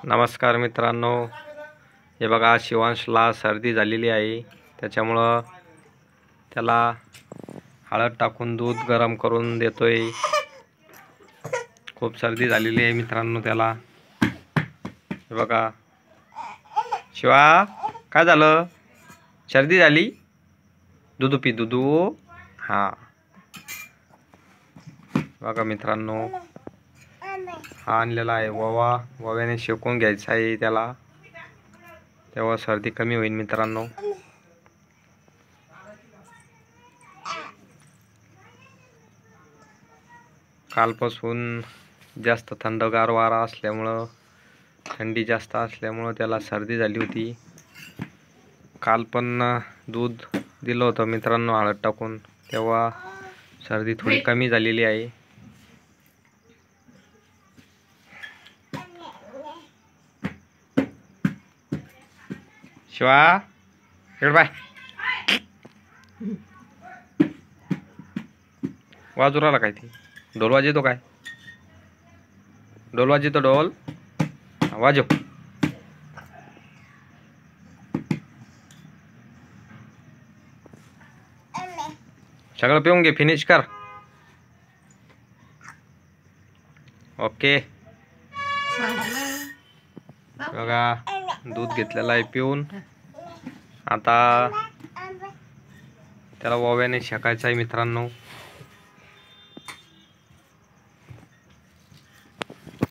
नमस्कार मित्रांनो, हे बघा शिवांशला सर्दी झालेली आहे, त्याच्यामुळं त्याला हळद टाकून दूध गरम करून देतोय। खूप सर्दी झालेली आहे मित्रांनो त्याला। हे बघा शिवा, काय झालं? सर्दी झाली? दूध पी, दूध। हा बघा मित्रांनो, हा आणलेला आहे ओवा। ओव्याने शेकून घ्यायचा आहे त्याला, तेव्हा सर्दी कमी होईल मित्रांनो। कालपासून जास्त थंडगार वारा असल्यामुळं, थंडी जास्त असल्यामुळं त्याला सर्दी झाली होती। काल पण दूध दिलं होतं मित्रांनो हळद टाकून, तेव्हा सर्दी थोडी कमी झालेली आहे। शिवा इकडे बाय, वाजूराला काय ते ढोल वाजतो काय? ढोल वाजतो, ढोल वाजव। सगळं पिऊन घे, फिनिश कर। ओके बघा दूध घेतलेलं आहे पिऊन। आता त्याला ओव्याने शेकायचं आहे मित्रांनो।